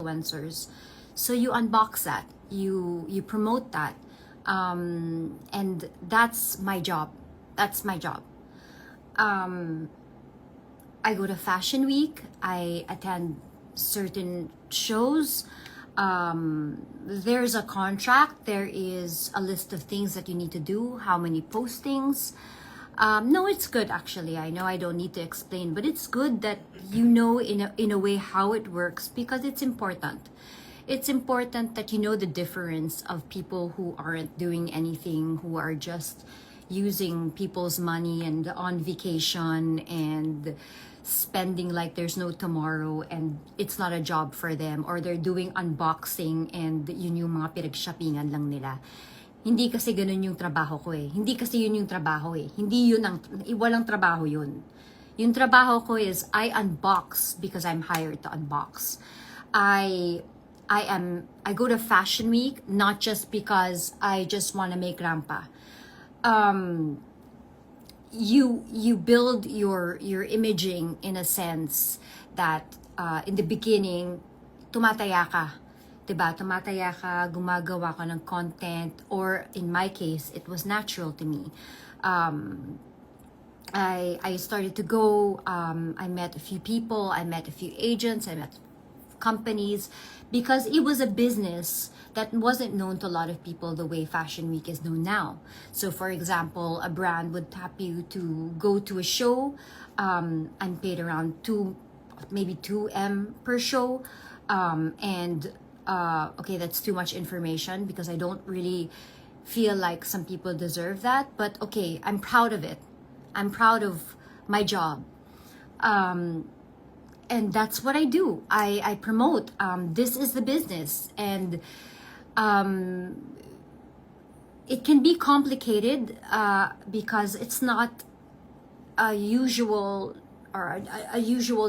influencers. So you unbox that, you promote that, and that's my job. That's my job. I go to Fashion Week. I attend certain shows. There's a contract. There is a list of things that you need to do. How many postings? No, it's good actually. I know I don't need to explain, but it's good that you know in a way how it works, because it's important. It's important that you know the difference of people who aren't doing anything, who are just using people's money and on vacation and spending like there's no tomorrow, and it's not a job for them, or they're doing unboxing and yun yung mga pinag-shoppingan lang nila. Hindi kasi ganun yung trabaho ko eh. Hindi kasi yun yung trabaho eh. Hindi yun walang trabaho yun. Yung trabaho ko is I unbox because I'm hired to unbox. I go to Fashion Week not just because I just want to make rampa. You build your imaging in a sense that in the beginning tumataya ka, 'di ba? Tumataya ka, gumagawa ka ng content, or in my case it was natural to me. I started to go, I met a few people, I met a few agents, I met companies, because it was a business that wasn't known to a lot of people the way Fashion Week is known now. So for example, a brand would tap you to go to a show. I'm paid around maybe 2M per show. Okay, that's too much information because I don't really feel like some people deserve that. But okay, I'm proud of it. I'm proud of my job. And that's what I do. I promote. This is the business, and it can be complicated because it's not a usual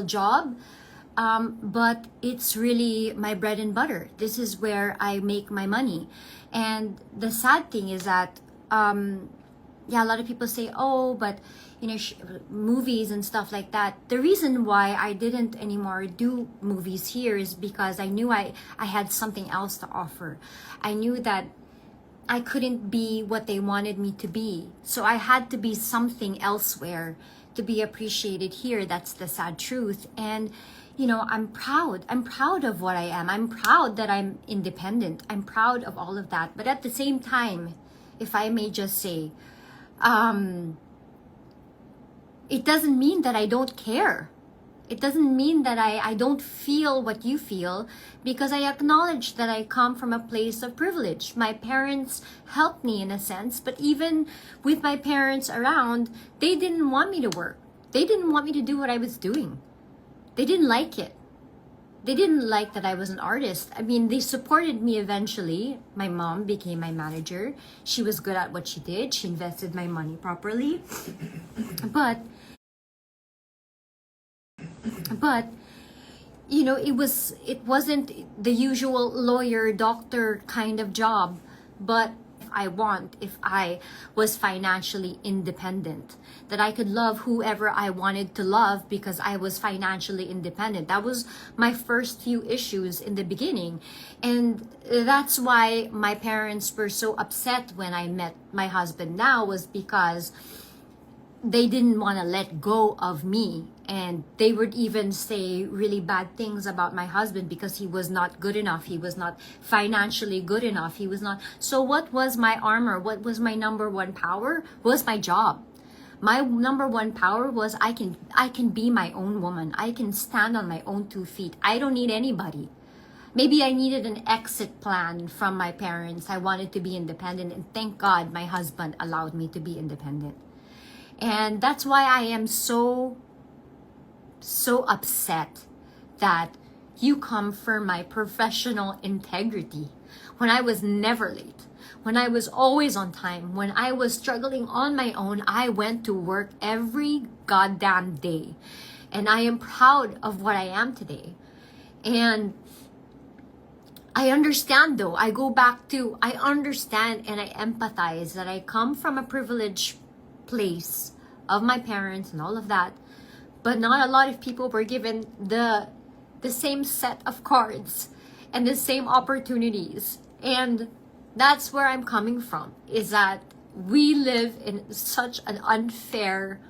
job, but it's really my bread and butter. This is where I make my money, and the sad thing is that a lot of people say, oh, but movies and stuff like that. The reason why I didn't anymore do movies here is because I knew I had something else to offer. I knew that I couldn't be what they wanted me to be. So I had to be something elsewhere to be appreciated here. That's the sad truth. And I'm proud. I'm proud of what I am. I'm proud that I'm independent. I'm proud of all of that. But at the same time, if I may just say, it doesn't mean that I don't care. It doesn't mean that I don't feel what you feel, because I acknowledge that I come from a place of privilege. My parents helped me in a sense, but even with my parents around, they didn't want me to work. They didn't want me to do what I was doing. They didn't like it. They didn't like that I was an artist. I mean, they supported me eventually. My mom became my manager. She was good at what she did. She invested my money properly. But it wasn't the usual lawyer, doctor kind of job. But if I was financially independent, that I could love whoever I wanted to love because I was financially independent. That was my first few issues in the beginning. And that's why my parents were so upset when I met my husband now, was because they didn't want to let go of me, and they would even say really bad things about my husband because he was not good enough. He was not financially good enough. He was not. So what was my armor? What was my number one power? Was my job. My number one power was I can be my own woman. I can stand on my own 2 feet. I don't need anybody. Maybe I needed an exit plan from my parents. I wanted to be independent, and thank God my husband allowed me to be independent. And that's why I am so upset that you come for my professional integrity when I was never late, when I was always on time, when I was struggling on my own. I went to work every goddamn day, and I am proud of what I am today. And I understand though, I understand and I empathize that I come from a privileged place of my parents and all of that, but not a lot of people were given the same set of cards. and the same opportunities. And that's where I'm coming from, is that we live in such an unfair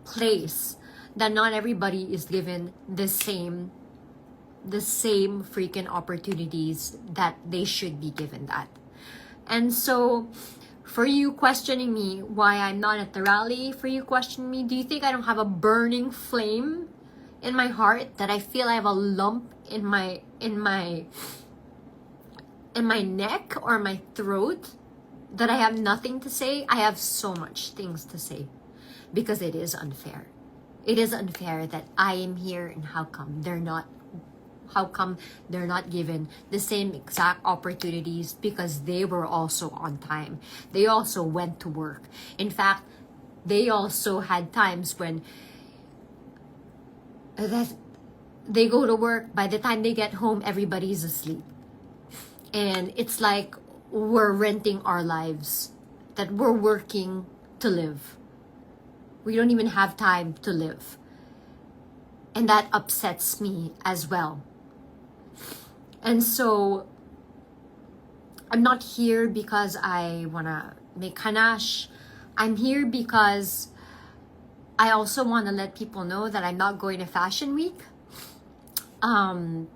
place that not everybody is given the same freaking opportunities that they should be given that. And so for you questioning me why I'm not at the rally, for you questioning me, do you think I don't have a burning flame in my heart, that I feel I have a lump in my neck or my throat, that I have nothing to say? I have so much things to say, because it is unfair. It is unfair that I am here, and how come they're not given the same exact opportunities, because they were also on time. They also went to work. In fact, they also had times when that they go to work, by the time they get home, everybody's asleep. And it's like we're renting our lives, that we're working to live. We don't even have time to live. And that upsets me as well. And so I'm not here because I want to make hanash. I'm here because I also want to let people know that I'm not going to Fashion Week.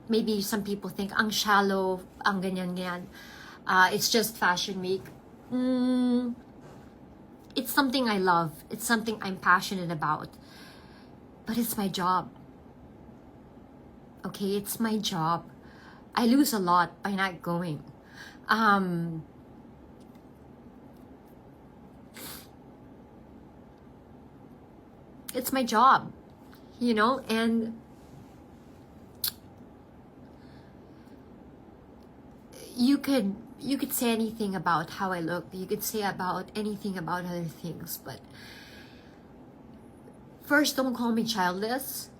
Maybe some people think ang shallow, ang ganyan. It's just Fashion Week. It's something I love. It's something I'm passionate about. But it's my job. Okay, it's my job. I lose a lot by not going. It's my job, and you could say anything about how I look. You could say about anything about other things, but first, don't call me childless.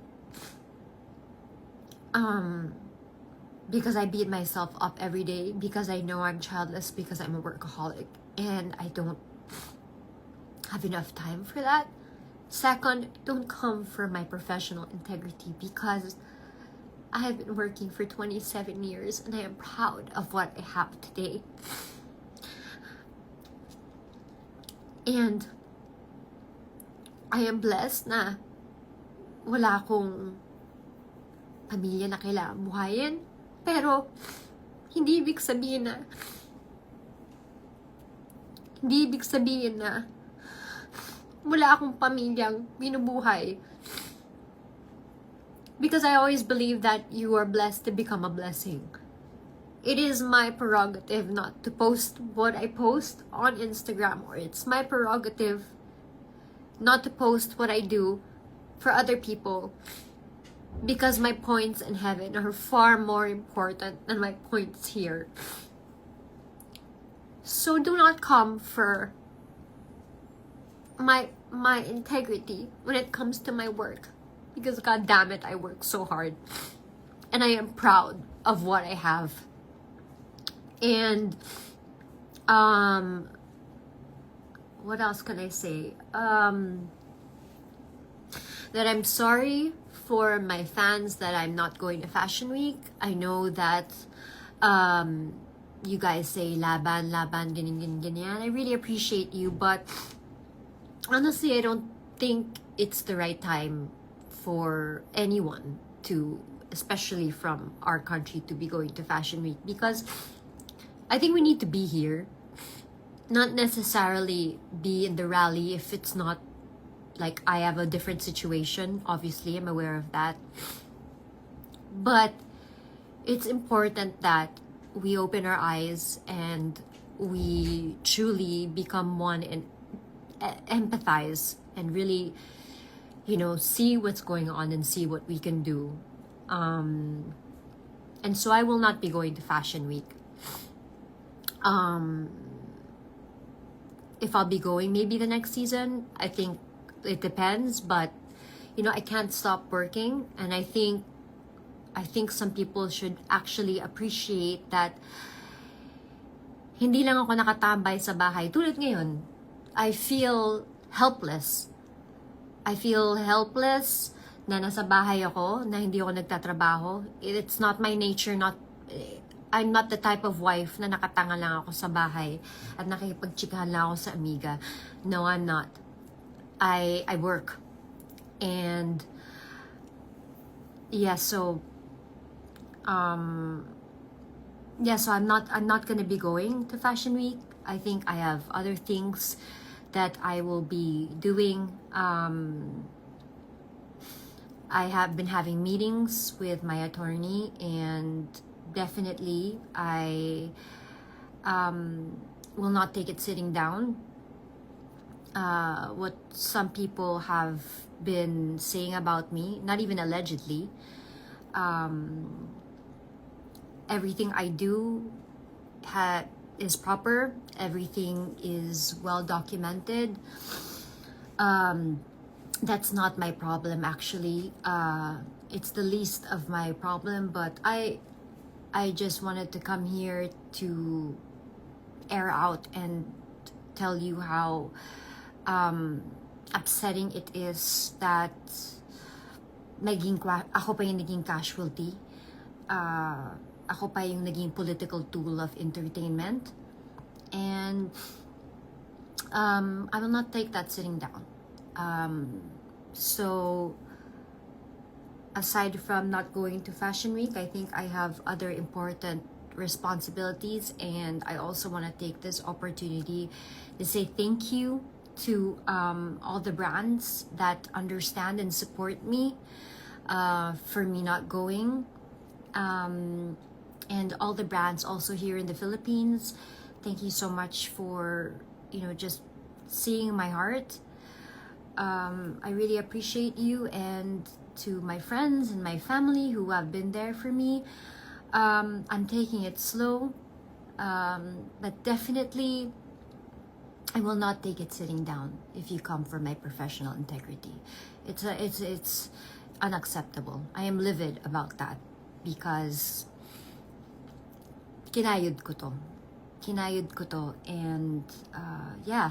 Because I beat myself up every day, because I know I'm childless, because I'm a workaholic and I don't have enough time for that. Second, don't come for my professional integrity, because I have been working for 27 years and I am proud of what I have today. And I am blessed na wala akong pamilya na kailangan buhayin. Pero hindi ibig sabihin na wala akong pamilyang binubuhay. Because I always believe that you are blessed to become a blessing. It is my prerogative not to post what I post on Instagram, or it's my prerogative not to post what I do for other people, because my points in heaven are far more important than my points here. So do not come for my integrity when it comes to my work, because god damn it, I work so hard and I am proud of what I have. And what else can I say? That I'm sorry for my fans that I'm not going to Fashion Week. I know that you guys say laban, ganyan. I really appreciate you, but honestly, I don't think it's the right time for anyone to, especially from our country, to be going to Fashion Week, because I think we need to be here, not necessarily be in the rally if it's not like I have a different situation. Obviously, I'm aware of that. But it's important that we open our eyes and we truly become one and empathize and really, see what's going on and see what we can do. And so I will not be going to Fashion Week. If I'll be going maybe the next season, I think it depends, but I can't stop working, and I think some people should actually appreciate that hindi lang ako nakatambay sa bahay. Tulad ngayon, I feel helpless. Na nasa bahay ako, na hindi ako nagtatrabaho. It's not my nature not I'm not the type of wife na nakatanga lang ako sa bahay at nakikipagtsikahan lang ako sa amiga. No, I'm not. I work. And yeah, so so I'm not gonna be going to Fashion Week. I think I have other things that I will be doing. I have been having meetings with my attorney, and definitely I will not take it sitting down. What some people have been saying about me, not even allegedly, everything I do is proper, everything is well documented. That's not my problem, actually. It's the least of my problem, but I just wanted to come here to air out and tell you how upsetting it is that ako pa yung naging casualty. Ako pa yung naging political tool of entertainment. And I will not take that sitting down. So aside from not going to Fashion Week, I think I have other important responsibilities, and I also want to take this opportunity to say thank you to all the brands that understand and support me for me not going, and all the brands also here in the Philippines. Thank you so much for just seeing my heart. I really appreciate you, and to my friends and my family who have been there for me. I'm taking it slow, but definitely I will not take it sitting down if you come for my professional integrity. It's unacceptable. I am livid about that because kinayod ko to, and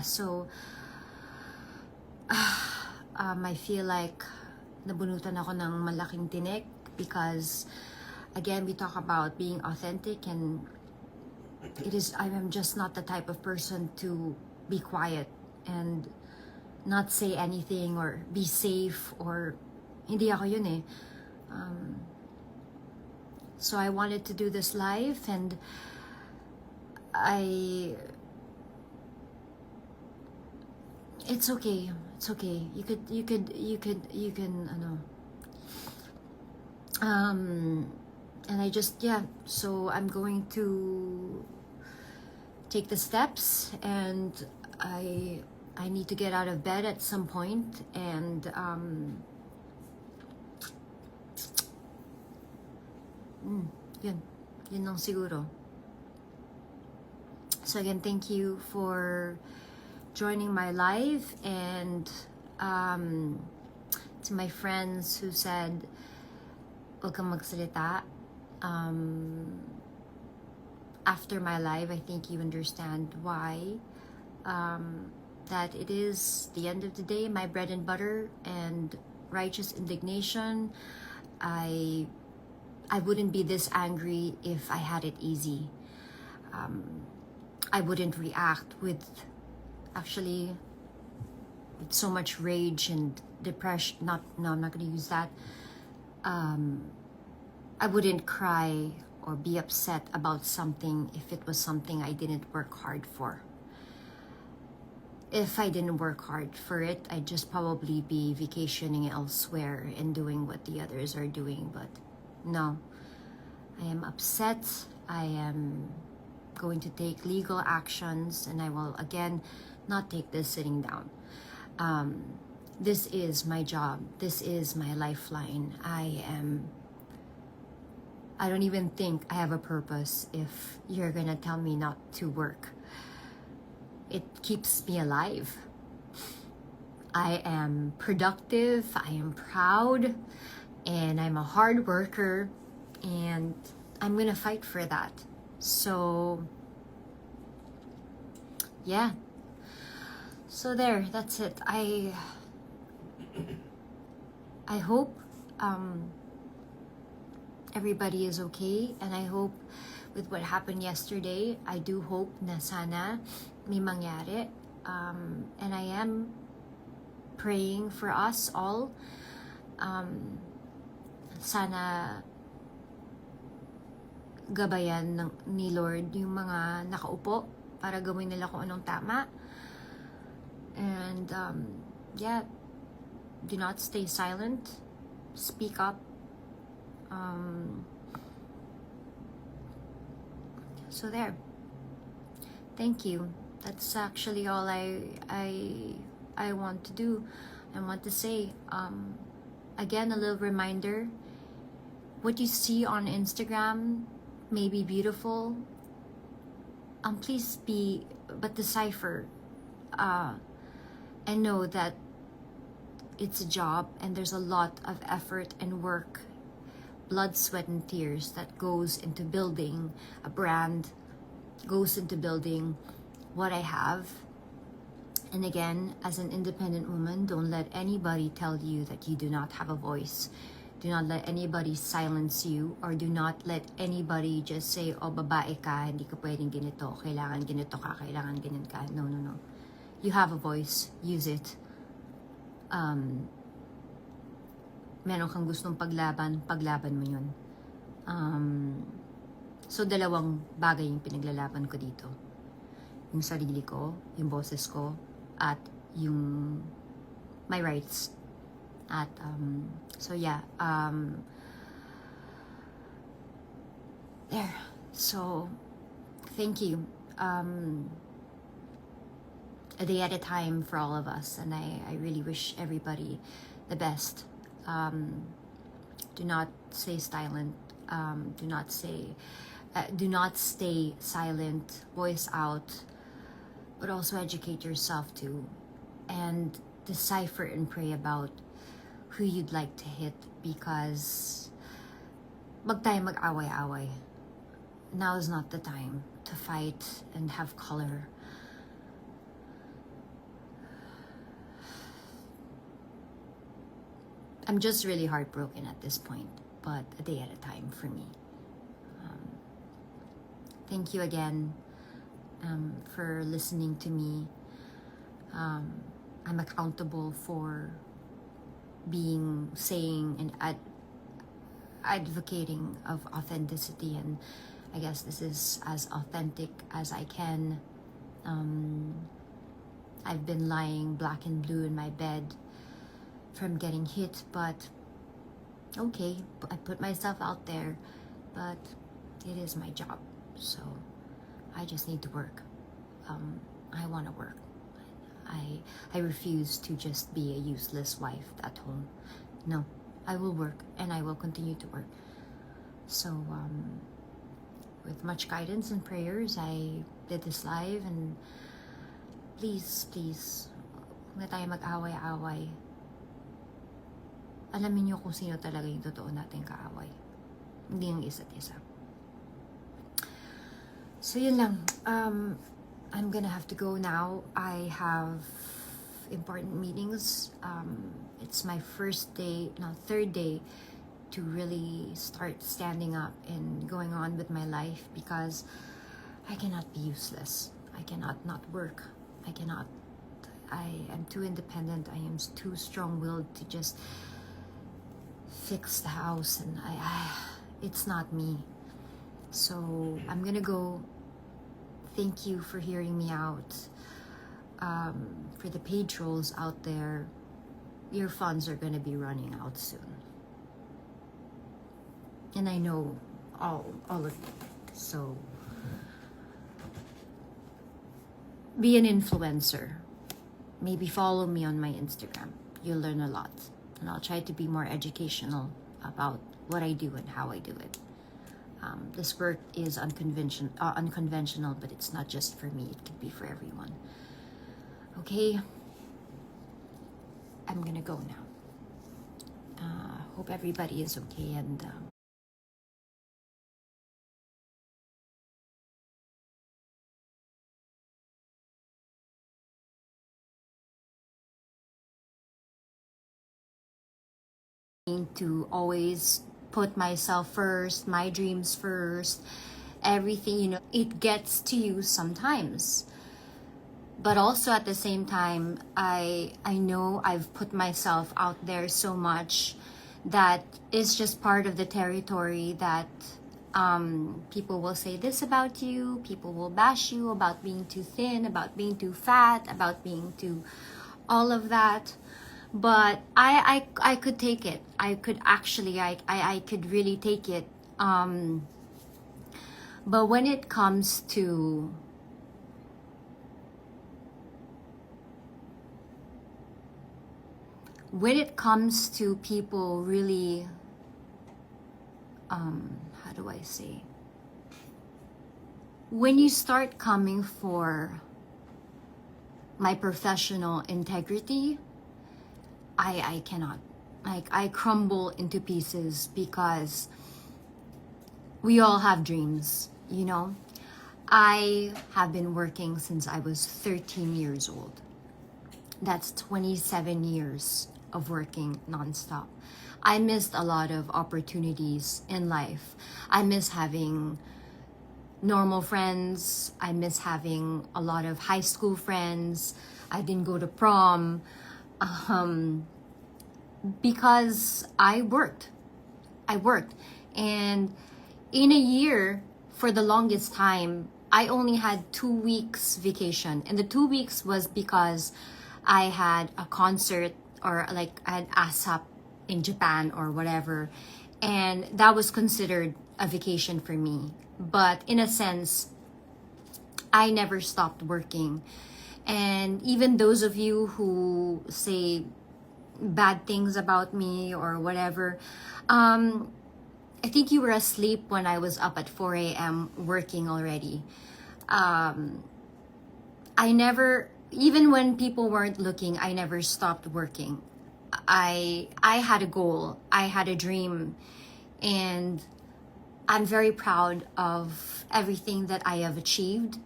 so I feel like nabunutan ako ng malaking tinik because again, we talk about being authentic, and I'm just not the type of person to be quiet and not say anything or be safe, or hindi ako yun eh. So I wanted to do this live, and it's okay. You can and I just so I'm going to take the steps, and I need to get out of bed at some point, and yun lang siguro. So again, thank you for joining my live, and to my friends who said huwag kang magsalita. After my live, I think you understand why. That it is the end of the day, my bread and butter and righteous indignation. I wouldn't be this angry if I had it easy. I wouldn't react with so much rage and depression. I'm not gonna use that. I wouldn't cry or be upset about something if it was something I didn't work hard for. If I didn't work hard for it, I'd just probably be vacationing elsewhere and doing what the others are doing. But no, I am upset. I am going to take legal actions, and I will again not take this sitting down. This is my job. This is my lifeline. I don't even think I have a purpose if you're gonna tell me not to work. It keeps me alive. I am productive, I am proud, and I'm a hard worker, and I'm gonna fight for that. So yeah. So there, that's it. I hope everybody is okay, and I hope with what happened yesterday, I do hope na sana may mangyari. And I am praying for us all. Sana gabayan ni Lord yung mga nakaupo para gawin nila kung anong tama. And yeah, do not stay silent. Speak up. So there. Thank you. That's actually all I want to do. I want to say. Again, a little reminder. What you see on Instagram may be beautiful. Please but decipher. And know that it's a job, and there's a lot of effort and work, blood, sweat, and tears that goes into building a brand, goes into building what I have. And again, as an independent woman, don't let anybody tell you that you do not have a voice. Do not let anybody silence you, or do not let anybody just say, oh, babae ka, hindi ka pwedeng ganito, kailangan ganito ka, kailangan ganyan ka. No, no, no. You have a voice. Use it. Meron kang gustong paglaban mo yun. So, dalawang bagay yung pinaglalaban ko dito. Yung sarili ko, yung boses ko, at yung my rights. At, so yeah, there. So, thank you. A day at a time for all of us, and I really wish everybody the best. Do not stay silent. Do not stay silent. Voice out, but also educate yourself too, and decipher and pray about who you'd like to hit, because mag-away-away. Now is not the time to fight and have color. I'm just really heartbroken at this point, but a day at a time for me. Thank you again for listening to me. I'm accountable for saying and advocating of authenticity, and I guess this is as authentic as I can. I've been lying black and blue in my bed from getting hit, but okay, I put myself out there, but it is my job, so I just need to work. I want to work. I refuse to just be a useless wife at home. No, I will work, and I will continue to work. So with much guidance and prayers, I did this live, and please, huwag na tayo mag-away-away. Alamin niyo kung sino talaga yung totoo nating kaaway. Hindi yung isa't isa. So yun lang. I'm gonna have to go now. I have important meetings. It's my third day to really start standing up and going on with my life, because I cannot be useless. I cannot not work. I am too independent. I am too strong-willed to just fix the house, and it's not me. So I'm gonna go. Thank you for hearing me out. For the paid trolls out there, your funds are gonna be running out soon, and I know all of you. So be an influencer. Maybe follow me on my Instagram. You'll learn a lot. And I'll try to be more educational about what I do and how I do it. This work is unconventional, but it's not just for me. It could be for everyone. Okay? I'm gonna go now. Hope everybody is okay, and to always put myself first, my dreams first, everything, it gets to you sometimes. But also at the same time, I know I've put myself out there so much that it's just part of the territory that people will say this about you, people will bash you about being too thin, about being too fat, about being too all of that. But I could take it. I could actually, I could really take it. But when it comes to people really, how do I say? When you start coming for my professional integrity, I cannot. Like, I crumble into pieces because we all have dreams, I have been working since I was 13 years old. That's 27 years of working nonstop. I missed a lot of opportunities in life. I miss having normal friends. I miss having a lot of high school friends. I didn't go to prom because I worked. And in a year, for the longest time, I only had 2 weeks vacation. And the 2 weeks was because I had a concert, or like I had ASAP in Japan or whatever. And that was considered a vacation for me. But in a sense, I never stopped working. And even those of you who say bad things about me or whatever, I think you were asleep when I was up at 4 a.m. working already. I never, even when people weren't looking, I never stopped working. I had a goal, I had a dream, and I'm very proud of everything that I have achieved.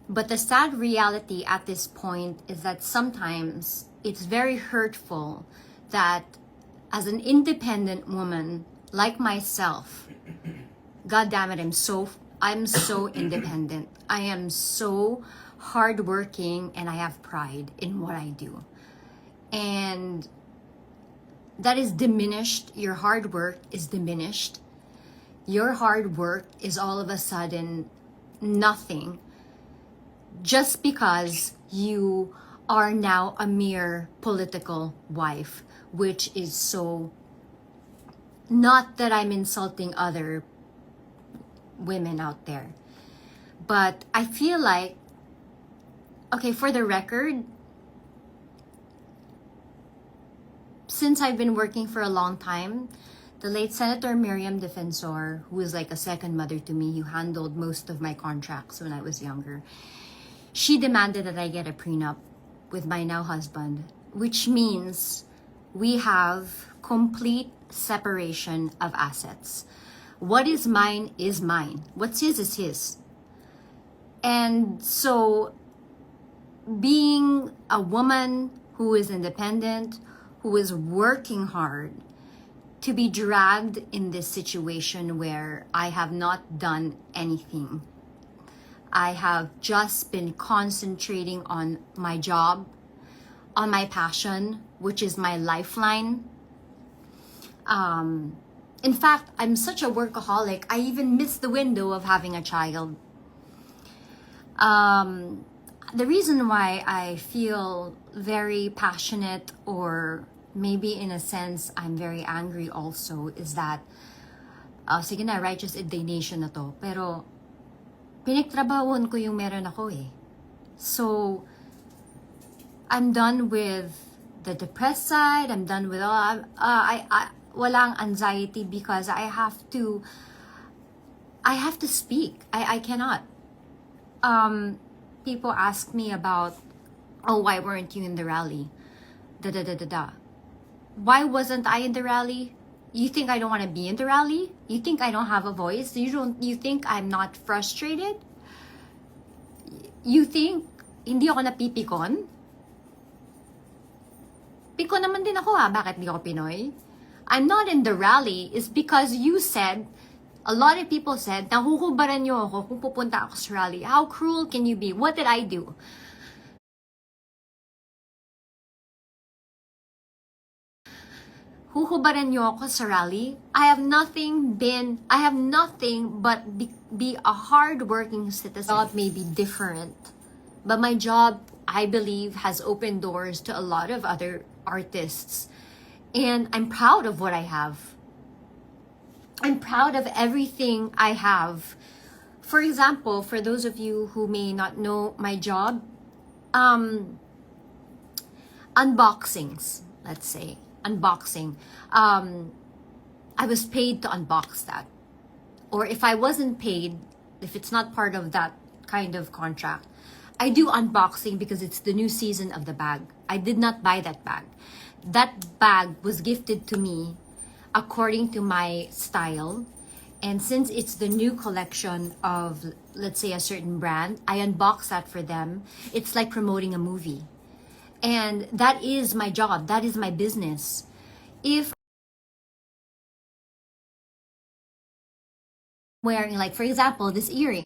But the sad reality at this point is that sometimes it's very hurtful that as an independent woman like myself, God damn it, I'm so independent. I am so hardworking, and I have pride in what I do. And that is diminished. Your hard work is diminished. Your hard work is all of a sudden nothing just because you are now a mere political wife, which is so, not that I'm insulting other women out there, but I feel like, okay, for the record, since I've been working for a long time, the late Senator Miriam Defensor, who is like a second mother to me, who handled most of my contracts when I was younger, she demanded that I get a prenup with my now husband, which means we have complete separation of assets. What is mine is mine. What's his is his. And so, being a woman who is independent, who is working hard, to be dragged in this situation where I have not done anything. I have just been concentrating on my job, on my passion, which is my lifeline. In fact, I'm such a workaholic, I even missed the window of having a child. The reason why I feel very passionate, or maybe in a sense I'm very angry also, is that sige na, righteous indignation na to, pero pinagtrabahuan ko yung meron ako eh. So I'm done with the depressed side. I'm done with all. Walang anxiety because I have to speak. I cannot. People ask me about, oh, why weren't you in the rally? Why wasn't I in the rally? You think I don't want to be in the rally? You think I don't have a voice? You think I'm not frustrated? You think hindi ako napipikon? Pikon naman din ako bakit di ako Pinoy? I'm not in the rally is because you said, a lot of people said, nahuhubaran niyo ako kung pupunta ako sa rally. How cruel can you be? What did I do? Huhubaran niyo ako sa rally? I have nothing but be a hard-working citizen. My job may be different, but my job, I believe, has opened doors to a lot of other artists. And I'm proud of what I have. I'm proud of everything I have. For example, for those of you who may not know my job, unboxings, let's say. Unboxing. I was paid to unbox that. Or if I wasn't paid, if it's not part of that kind of contract, I do unboxing because it's the new season of the bag. I did not buy that bag. That bag was gifted to me according to my style. And since it's the new collection of, let's say, a certain brand, I unbox that for them. It's like promoting a movie. And that is my job. That is my business. If wearing, like, for example, this earring,